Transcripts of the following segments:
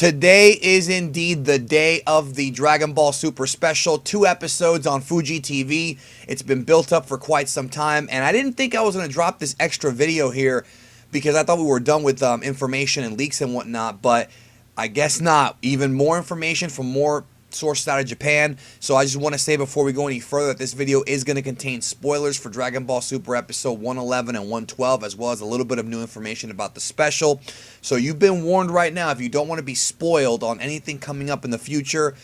Today is indeed the day of the Dragon Ball Super Special. 2 episodes on Fuji TV. It's been built up for quite some time, and I didn't think I was going to drop this extra video here because I thought we were done with information and leaks and whatnot, but I guess not. Even more information from more sources out of Japan. So I just want to say before we go any further that this video is going to contain spoilers for Dragon Ball Super episode 111 and 112, as well as a little bit of new information about the special. So you've been warned right now. If you don't want to be spoiled on anything coming up in the future,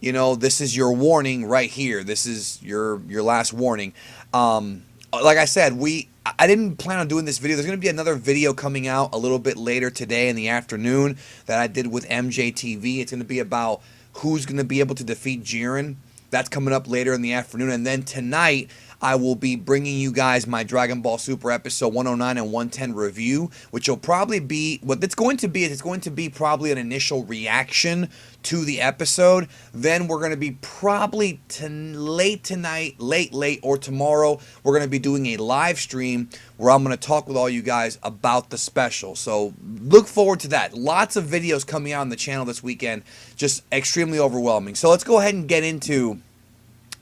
you know, this is your warning right here. This is your last warning. Like I said, I didn't plan on doing this video. There's going to be another video coming out a little bit later today in the afternoon that I did with MJTV. It's going to be about who's going to be able to defeat Jiren. That's coming up later in the afternoon. And then tonight, I will be bringing you guys my Dragon Ball Super episode 109 and 110 review, which will probably be, what it's going to be is it's going to be probably an initial reaction to the episode. Then we're going to be probably late tonight, late, or tomorrow, we're going to be doing a live stream where I'm going to talk with all you guys about the special. So look forward to that. Lots of videos coming out on the channel this weekend. Just extremely overwhelming. So let's go ahead and get into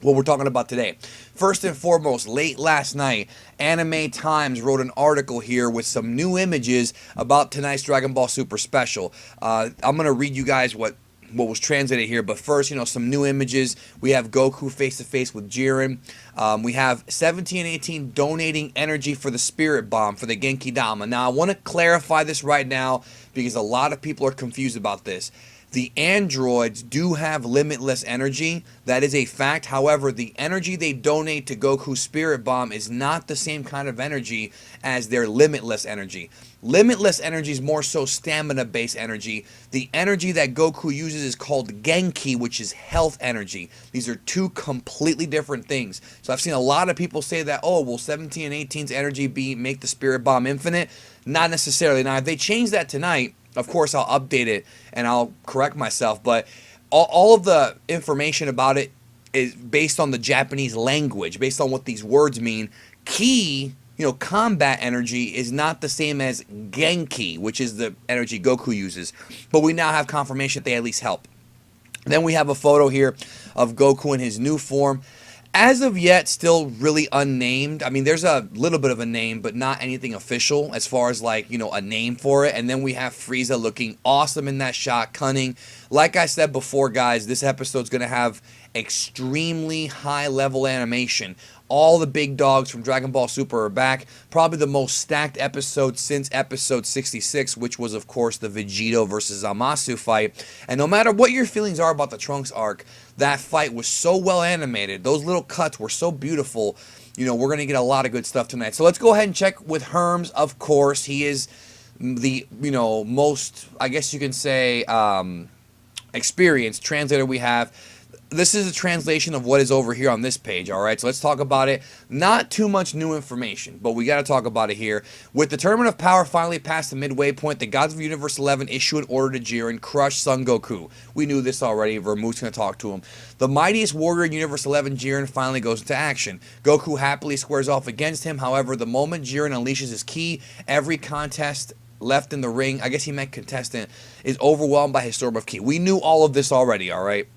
what we're talking about today. First and foremost, late last night, Anime Times wrote an article here with some new images about tonight's Dragon Ball Super Special. I'm going to read you guys what was translated here, but first, you know, some new images. We have Goku face-to-face with Jiren. We have 17 and 18 donating energy for the Spirit Bomb, for the Genki Dama. Now, I want to clarify this right now because a lot of people are confused about this. The androids do have limitless energy. That is a fact. However, the energy they donate to Goku's Spirit Bomb is not the same kind of energy as their limitless energy. Limitless energy is more so stamina-based energy. The energy that Goku uses is called Genki, which is health energy. These are two completely different things. So I've seen a lot of people say that, oh, will 17 and 18's energy make the Spirit Bomb infinite? Not necessarily. Now, if they change that tonight, of course, I'll update it and I'll correct myself, but all of the information about it is based on the Japanese language, based on what these words mean. Ki, you know, combat energy is not the same as Genki, which is the energy Goku uses, but we now have confirmation that they at least help. Then we have a photo here of Goku in his new form. As of yet, still really unnamed. I mean, there's a little bit of a name, but not anything official as far as, like, you know, a name for it. And then we have Frieza looking awesome in that shot, cunning. Like I said before, guys, this episode's going to have extremely high-level animation. All the big dogs from Dragon Ball Super are back. Probably the most stacked episode since episode 66, which was, of course, the Vegito versus Zamasu fight. And no matter what your feelings are about the Trunks arc, that fight was so well animated. Those little cuts were so beautiful. You know, we're going to get a lot of good stuff tonight. So let's go ahead and check with Herms, of course. He is the, you know, most, I guess you can say, experienced translator we have. This is a translation of what is over here on this page, all right? So let's talk about it. Not too much new information, but we got to talk about it here. With the Tournament of Power finally past the midway point, the Gods of Universe 11 issue an order to Jiren, crush Son Goku. We knew this already. Vermouth's going to talk to him. The mightiest warrior in Universe 11, Jiren, finally goes into action. Goku happily squares off against him. However, the moment Jiren unleashes his ki, every contest left in the ring, I guess he meant contestant, is overwhelmed by his storm of ki. We knew all of this already, all right?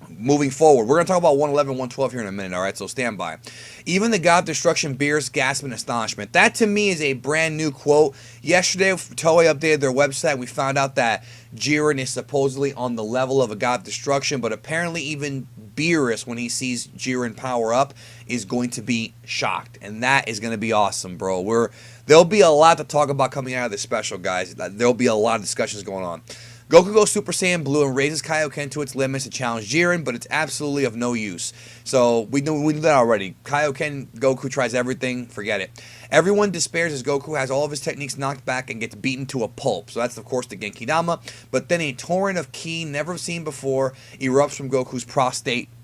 Moving forward, we're going to talk about 111, 112 here in a minute, all right? So stand by. Even the God of Destruction bears gasp in astonishment. That, to me, is a brand new quote. Yesterday, Toei updated their website. We found out that Jiren is supposedly on the level of a God of Destruction, but apparently even Beerus, when he sees Jiren power up, is going to be shocked. And that is going to be awesome, bro. There'll be a lot to talk about coming out of this special, guys. There'll be a lot of discussions going on. Goku goes Super Saiyan Blue and raises Kaioken to its limits to challenge Jiren, but it's absolutely of no use. So we knew that already. Kaioken, Goku tries everything, forget it. Everyone despairs as Goku has all of his techniques knocked back and gets beaten to a pulp. So that's, of course, the Genki Dama. But then a torrent of ki never seen before erupts from Goku's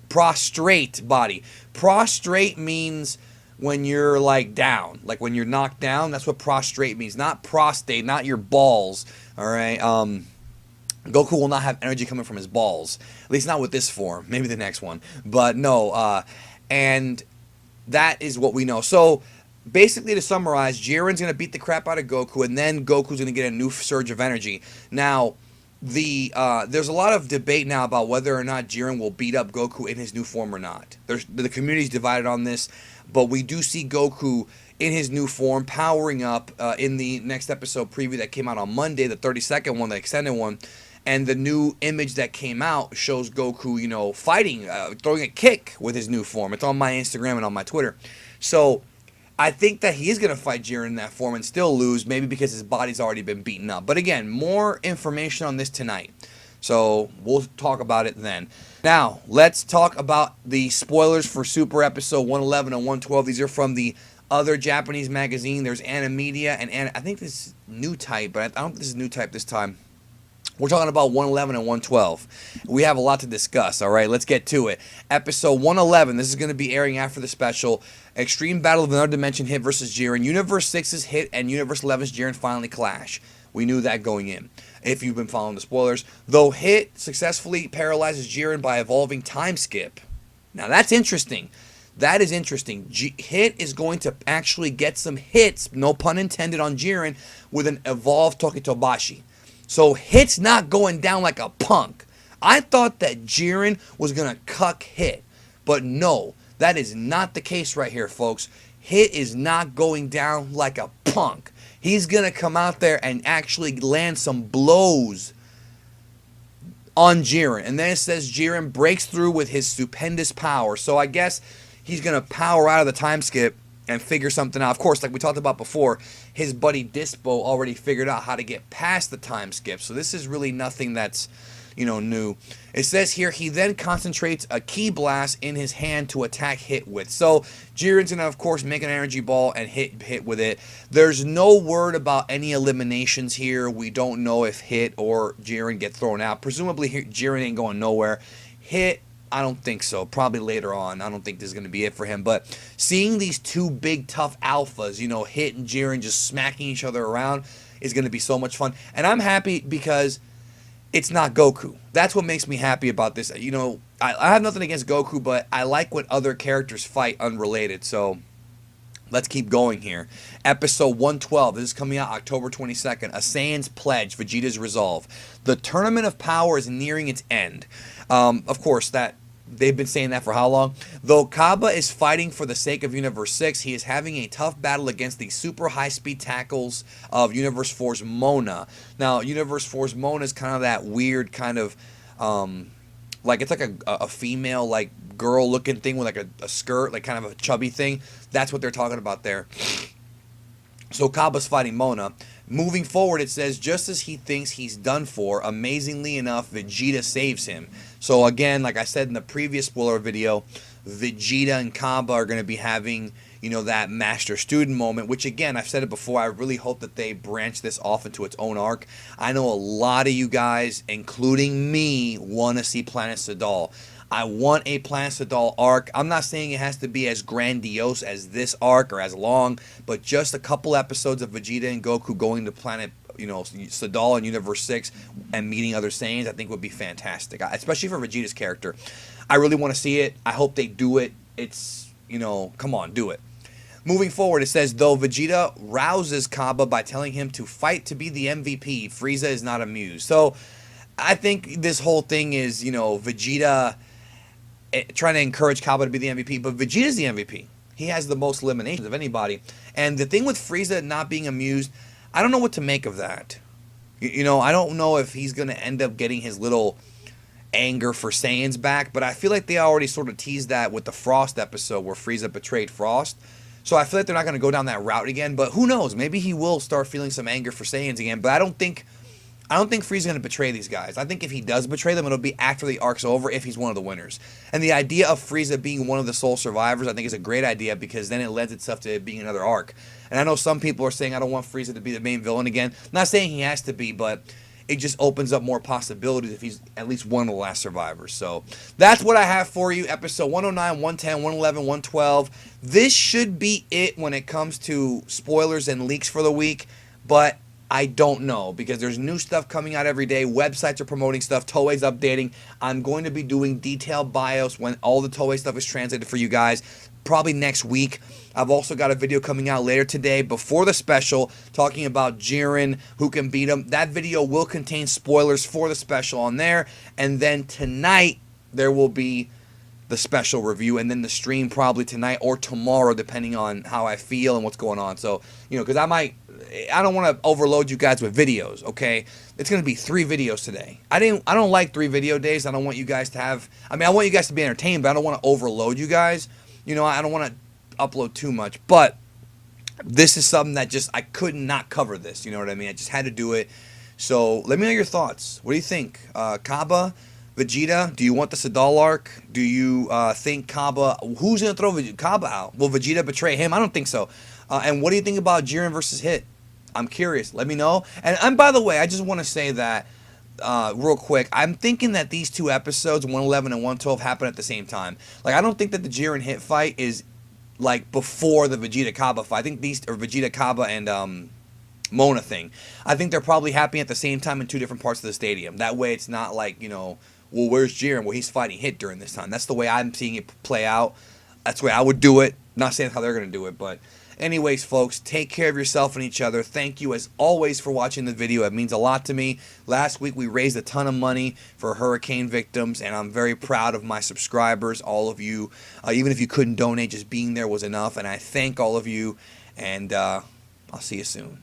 prostrate body. Prostrate means when you're, like, down. Like, when you're knocked down, that's what prostrate means. Not prostate, not your balls, all right? Goku will not have energy coming from his balls. At least not with this form. Maybe the next one. But no, and that is what we know. So, basically to summarize, Jiren's going to beat the crap out of Goku, and then Goku's going to get a new surge of energy. Now, there's a lot of debate now about whether or not Jiren will beat up Goku in his new form or not. The community's divided on this, but we do see Goku in his new form powering up in the next episode preview that came out on Monday, the 32nd one, the extended one. And the new image that came out shows Goku, you know, fighting, throwing a kick with his new form. It's on my Instagram and on my Twitter. So I think that he is going to fight Jiren in that form and still lose, maybe because his body's already been beaten up. But again, more information on this tonight. So we'll talk about it then. Now, let's talk about the spoilers for Super Episode 111 and 112. These are from the other Japanese magazine. There's Animedia and I think this is New Type, but I don't think this is New Type this time. We're talking about 111 and 112. We have a lot to discuss, all right? Let's get to it. Episode 111, this is going to be airing after the special. Extreme Battle of Another Dimension Hit versus Jiren. Universe 6's Hit and Universe 11's Jiren finally clash. We knew that going in, if you've been following the spoilers. Though Hit successfully paralyzes Jiren by evolving Time Skip. Now, that's interesting. That is interesting. Hit is going to actually get some hits, no pun intended, on Jiren with an evolved Tokitobashi. So Hit's not going down like a punk. I thought that Jiren was going to cuck Hit. But no, that is not the case right here, folks. Hit is not going down like a punk. He's going to come out there and actually land some blows on Jiren. And then it says Jiren breaks through with his stupendous power. So I guess he's going to power out of the time skip and figure something out. Of course, like we talked about before, his buddy Dispo already figured out how to get past the time skip. So this is really nothing that's, you know, new. It says here, he then concentrates a ki blast in his hand to attack Hit with. So Jiren's going to, of course, make an energy ball and hit with it. There's no word about any eliminations here. We don't know if Hit or Jiren get thrown out. Presumably, Jiren ain't going nowhere. Hit, I don't think so. Probably later on. I don't think this is going to be it for him. But seeing these two big, tough alphas, you know, Hit and Jiren just smacking each other around is going to be so much fun. And I'm happy because it's not Goku. That's what makes me happy about this. You know, I have nothing against Goku, but I like when other characters fight unrelated. So let's keep going here. Episode 112. This is coming out October 22nd. A Saiyan's Pledge, Vegeta's Resolve. The Tournament of Power is nearing its end. Of course, that they've been saying that for how long? Though Kaba is fighting for the sake of Universe 6, he is having a tough battle against the super high-speed tackles of Universe 4's Mona. Now, Universe 4's Mona is kind of that weird kind of, like it's like a female, like, girl-looking thing with like a skirt, like kind of a chubby thing. That's what they're talking about there. So Kaba's fighting Mona. Moving forward, it says, just as he thinks he's done for, amazingly enough, Vegeta saves him. So again, like I said in the previous spoiler video, Vegeta and Kaba are going to be having, you know, that master-student moment, which again, I've said it before, I really hope that they branch this off into its own arc. I know a lot of you guys, including me, want to see Planet Sadal. I want a Planet Sadal arc. I'm not saying it has to be as grandiose as this arc or as long, but just a couple episodes of Vegeta and Goku going to Planet, you know, Sadal in Universe 6 and meeting other Saiyans, I think would be fantastic, especially for Vegeta's character. I really want to see it. I hope they do it. It's, you know, come on, do it. Moving forward, it says, though Vegeta rouses Kaba by telling him to fight to be the MVP, Frieza is not amused. So I think this whole thing is, you know, Vegeta trying to encourage Kaba to be the MVP, but Vegeta's the MVP. He has the most eliminations of anybody. And the thing with Frieza not being amused, I don't know what to make of that. You know, I don't know if he's going to end up getting his little anger for Saiyans back, but I feel like they already sort of teased that with the Frost episode where Frieza betrayed Frost. So I feel like they're not going to go down that route again, but who knows? Maybe he will start feeling some anger for Saiyans again, but I don't think Frieza's going to betray these guys. I think if he does betray them, it'll be after the arc's over if he's one of the winners. And the idea of Frieza being one of the sole survivors, I think, is a great idea because then it lends itself to it being another arc. And I know some people are saying, I don't want Frieza to be the main villain again. I'm not saying he has to be, but it just opens up more possibilities if he's at least one of the last survivors. So that's what I have for you. Episode 109, 110, 111, 112. This should be it when it comes to spoilers and leaks for the week. But I don't know, because there's new stuff coming out every day. Websites are promoting stuff. Toei's updating. I'm going to be doing detailed bios when all the Toei stuff is translated for you guys, probably next week. I've also got a video coming out later today before the special talking about Jiren, who can beat him. That video will contain spoilers for the special on there. And then tonight there will be the special review, and then the stream probably tonight or tomorrow, depending on how I feel and what's going on. So, because I don't want to overload you guys with videos, okay? It's going to be 3 videos today. I don't like 3 video days. I don't want you guys to have, I want you guys to be entertained, but I don't want to overload you guys. I don't want to upload too much, but this is something that just, I could not cover this, you know what I mean? I just had to do it. So let me know your thoughts. What do you think? Cabba, Vegeta, do you want the Sadal arc? Do you think Cabba, who's going to throw Cabba out? Will Vegeta betray him? I don't think so. And what do you think about Jiren versus Hit? I'm curious. Let me know. And by the way, I just want to say that real quick. I'm thinking that these 2 episodes, 111 and 112, happen at the same time. Like, I don't think that the Jiren Hit fight is like before the Vegeta Cabba fight. I think these are Vegeta Cabba and Mona thing. I think they're probably happening at the same time in 2 different parts of the stadium. That way it's not like, well, where's Jiren? Well, he's fighting Hit during this time. That's the way I'm seeing it play out. That's the way I would do it. Not saying how they're going to do it, but anyways, folks, take care of yourself and each other. Thank you, as always, for watching the video. It means a lot to me. Last week, we raised a ton of money for hurricane victims, and I'm very proud of my subscribers, all of you. Even if you couldn't donate, just being there was enough, and I thank all of you, and I'll see you soon.